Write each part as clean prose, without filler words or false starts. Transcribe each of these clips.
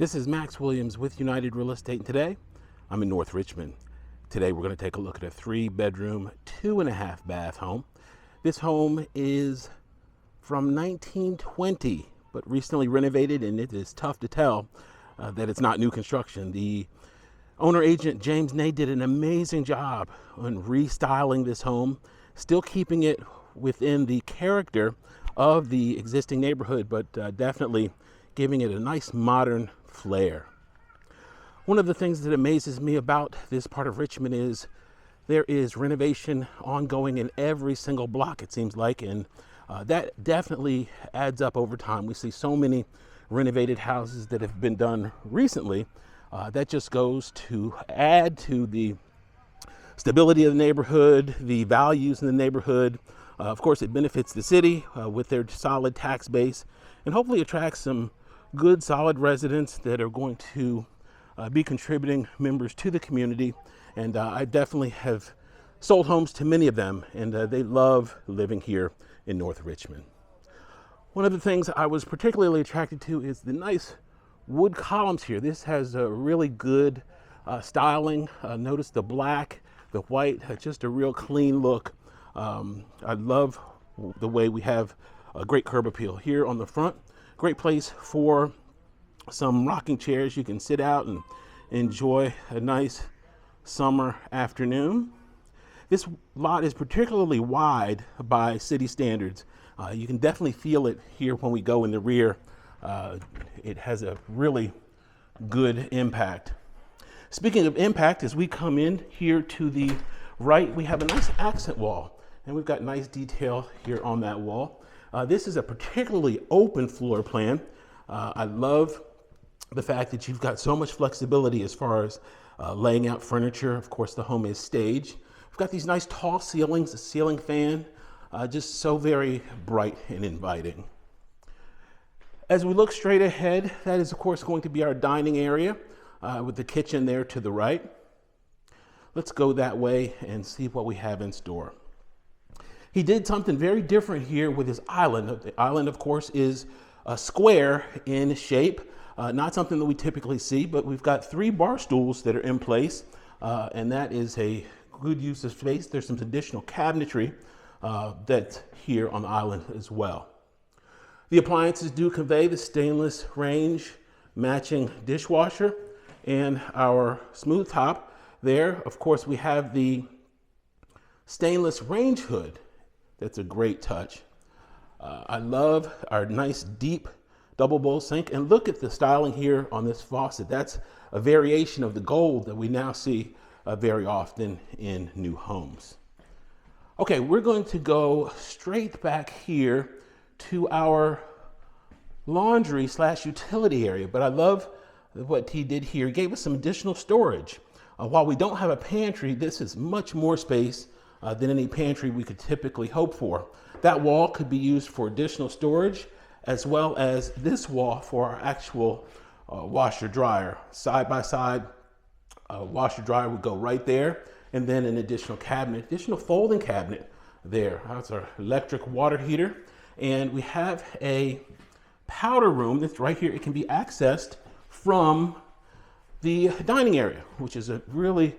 This is Max Williams with United Real Estate, and today I'm in North Richmond. Today we're going to take a look at a 3-bedroom, 2.5 bath home. This home is from 1920, but recently renovated, and it is tough to tell that it's not new construction. The owner agent, James Ney, did an amazing job on restyling this home, still keeping it within the character of the existing neighborhood, but definitely giving it a nice modern flair. One of the things that amazes me about this part of Richmond is there is renovation ongoing in every single block, it seems like, and that definitely adds up over time. We see so many renovated houses that have been done recently. That just goes to add to the stability of the neighborhood, the values in the neighborhood. Of course, it benefits the city with their solid tax base, and hopefully attracts some good, solid residents that are going to be contributing members to the community. And I definitely have sold homes to many of them, and they love living here in North Richmond. One of the things I was particularly attracted to is the nice wood columns here. This has a really good styling. Notice the black, the white, just a real clean look. I love the way we have a great curb appeal here on the front. Great place for some rocking chairs. You can sit out and enjoy a nice summer afternoon. This lot is particularly wide by city standards. You can definitely feel it here when we go in the rear. It has a really good impact. Speaking of impact, as we come in here to the right, we have a nice accent wall, and we've got nice detail here on that wall. This is a particularly open floor plan. I love the fact that you've got so much flexibility as far as laying out furniture. Of course, the home is staged. We've got these nice tall ceilings, a ceiling fan, just so very bright and inviting. As we look straight ahead, that is of course going to be our dining area with the kitchen there to the right. Let's go that way and see what we have in store. He did something very different here with his island. The island, of course, is a square in shape, not something that we typically see, but we've got 3 bar stools that are in place, and that is a good use of space. There's some additional cabinetry that's here on the island as well. The appliances do convey the stainless range matching dishwasher and our smooth top there. Of course, we have the stainless range hood. That's a great touch. I love our nice deep double bowl sink, and look at the styling here on this faucet. That's a variation of the gold that we now see very often in new homes. Okay, we're going to go straight back here to our laundry / utility area, but I love what he did here. He gave us some additional storage. While we don't have a pantry, this is much more space than any pantry we could typically hope for. That wall could be used for additional storage, as well as this wall for our actual washer dryer. Side by side, washer dryer would go right there, and then an additional cabinet, additional folding cabinet there. That's our electric water heater. And we have a powder room that's right here. It can be accessed from the dining area, which is a really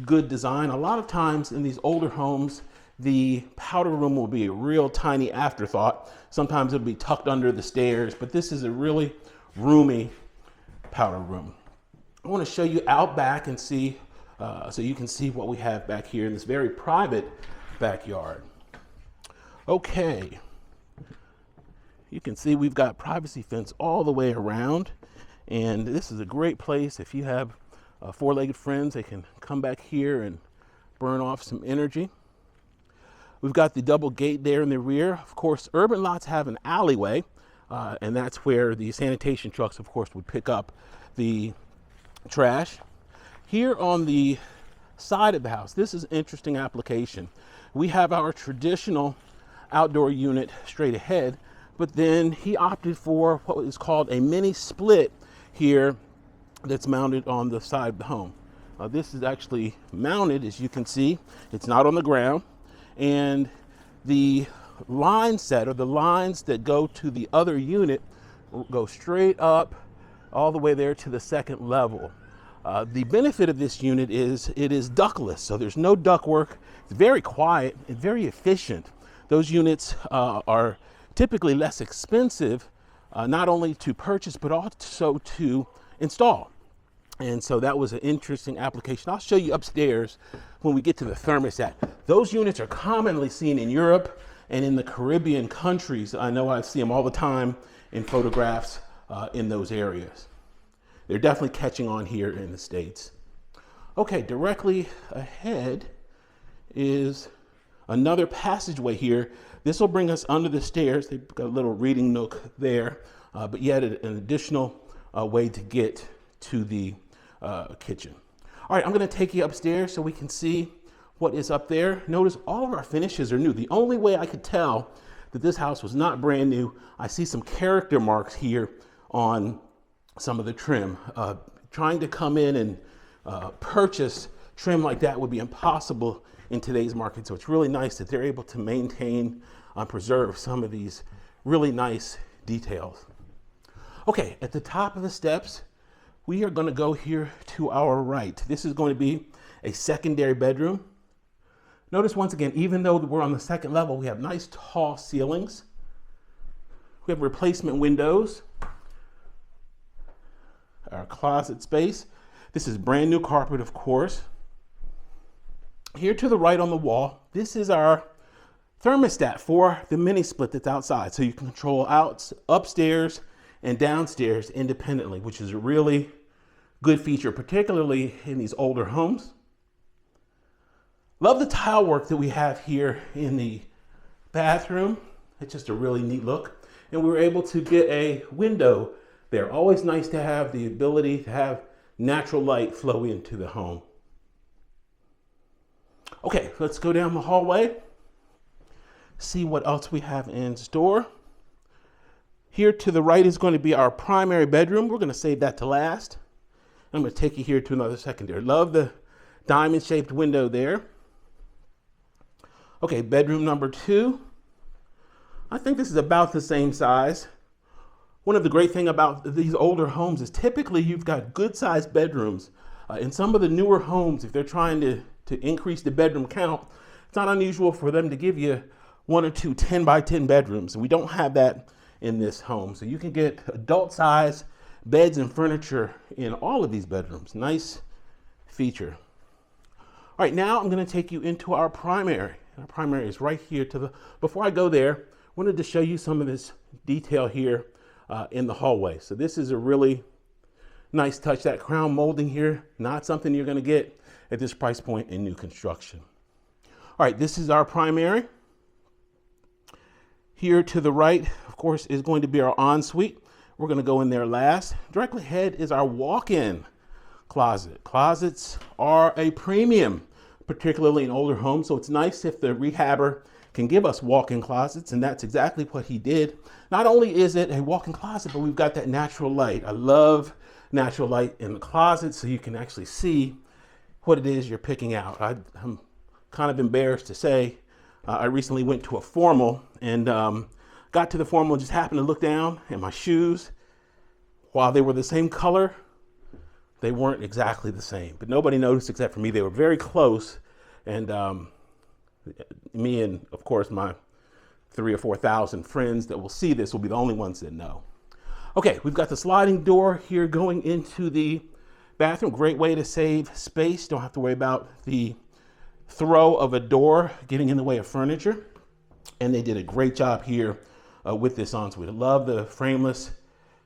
good design. A lot of times in these older homes, the powder room will be a real tiny afterthought. Sometimes it'll be tucked under the stairs, but this is a really roomy powder room. I want to show you out back and see, so you can see what we have back here in this very private backyard. Okay, you can see we've got privacy fence all the way around, and this is a great place if you have 4-legged friends. They can come back here and burn off some energy. We've got the double gate there in the rear. Of course, urban lots have an alleyway, and that's where the sanitation trucks, of course, would pick up the trash. Here on the side of the house, this is an interesting application. We have our traditional outdoor unit straight ahead, but then he opted for what is called a mini split here that's mounted on the side of the home. This is actually mounted, as you can see. It's not on the ground, and the line set, or the lines that go to the other unit, go straight up all the way there to the second level. The benefit of this unit is it is ductless, so there's no ductwork. It's very quiet and very efficient. Those units are typically less expensive, not only to purchase, but also to install. And so that was an interesting application. I'll show you upstairs when we get to the thermostat. Those units are commonly seen in Europe and in the Caribbean countries. I know I see them all the time in photographs in those areas. They're definitely catching on here in the States. Okay, directly ahead is another passageway here. This will bring us under the stairs. They've got a little reading nook there, but yet an additional way to get to the kitchen. All right, I'm gonna take you upstairs so we can see what is up there. Notice all of our finishes are new. The only way I could tell that this house was not brand new, I see some character marks here on some of the trim. Trying to come in and purchase trim like that would be impossible in today's market. So it's really nice that they're able to maintain and preserve some of these really nice details. Okay, at the top of the steps, we are going to go here to our right. This is going to be a secondary bedroom. Notice once again, even though we're on the second level, we have nice tall ceilings. We have replacement windows. Our closet space. This is brand new carpet, of course. Here to the right on the wall, this is our thermostat for the mini split that's outside. So you can control upstairs and downstairs independently, which is a really good feature, particularly in these older homes. Love the tile work that we have here in the bathroom. It's just a really neat look. And we were able to get a window there. Always nice to have the ability to have natural light flow into the home. Okay, let's go down the hallway, see what else we have in store. Here to the right is going to be our primary bedroom. We're going to save that to last. I'm going to take you here to another secondary. Love the diamond-shaped window there. Okay, bedroom number 2. I think this is about the same size. One of the great things about these older homes is typically you've got good-sized bedrooms. In some of the newer homes, if they're trying to increase the bedroom count, it's not unusual for them to give you 1 or 2 10 by 10 bedrooms. And we don't have that in this home. So you can get adult-sized beds and furniture in all of these bedrooms. Nice feature. All right, now I'm going to take you into our primary. Our primary is right here to the. Before I go there, I wanted to show you some of this detail here in the hallway. So this is a really nice touch. That crown molding here, not something you're going to get at this price point in new construction. All right, this is our primary. Here to the right, of course, is going to be our ensuite. We're going to go in there last. Directly ahead is our walk-in closet. Closets are a premium, particularly in older homes. So it's nice if the rehabber can give us walk-in closets, and that's exactly what he did. Not only is it a walk-in closet, but we've got that natural light. I love natural light in the closet so you can actually see what it is you're picking out. I'm kind of embarrassed to say I recently went to a formal and got to the formal and just happened to look down and my shoes, while they were the same color, they weren't exactly the same. But nobody noticed except for me. They were very close, and me and, of course, my 3,000 or 4,000 friends that will see this will be the only ones that know. Okay, we've got the sliding door here going into the bathroom. Great way to save space. Don't have to worry about the throw of a door getting in the way of furniture. And they did a great job here with this ensuite. I love the frameless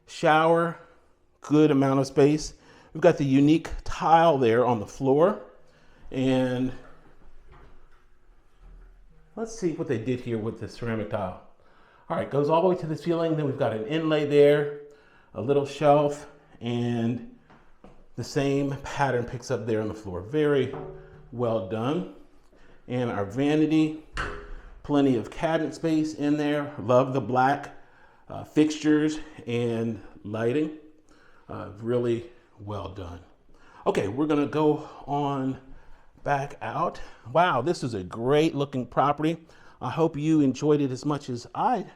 shower, good amount of space. We've got the unique tile there on the floor. And let's see what they did here with the ceramic tile. All right, goes all the way to the ceiling. Then we've got an inlay there, a little shelf, and the same pattern picks up there on the floor. Very well done. And our vanity, plenty of cabinet space in there. Love the black fixtures and lighting. Really well done. Okay, we're gonna go on back out. Wow, this is a great looking property. I hope you enjoyed it as much as I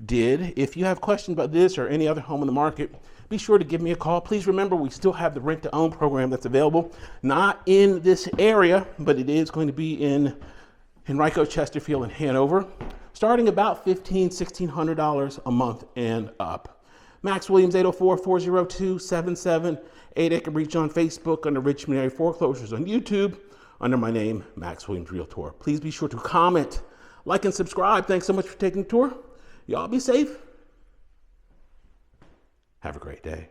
did. If you have questions about this or any other home in the market, be sure to give me a call. Please remember, we still have the rent to own program that's available, not in this area, but it is going to be in Henrico, Chesterfield, and Hanover, starting about $1,600 a month and up. Max Williams, 804-402-7788. I can reach on Facebook under Richmond Area Foreclosures, on YouTube under my name, Max Williams Realtor. Please be sure to comment, like, and subscribe. Thanks so much for taking the tour. Y'all be safe. Have a great day.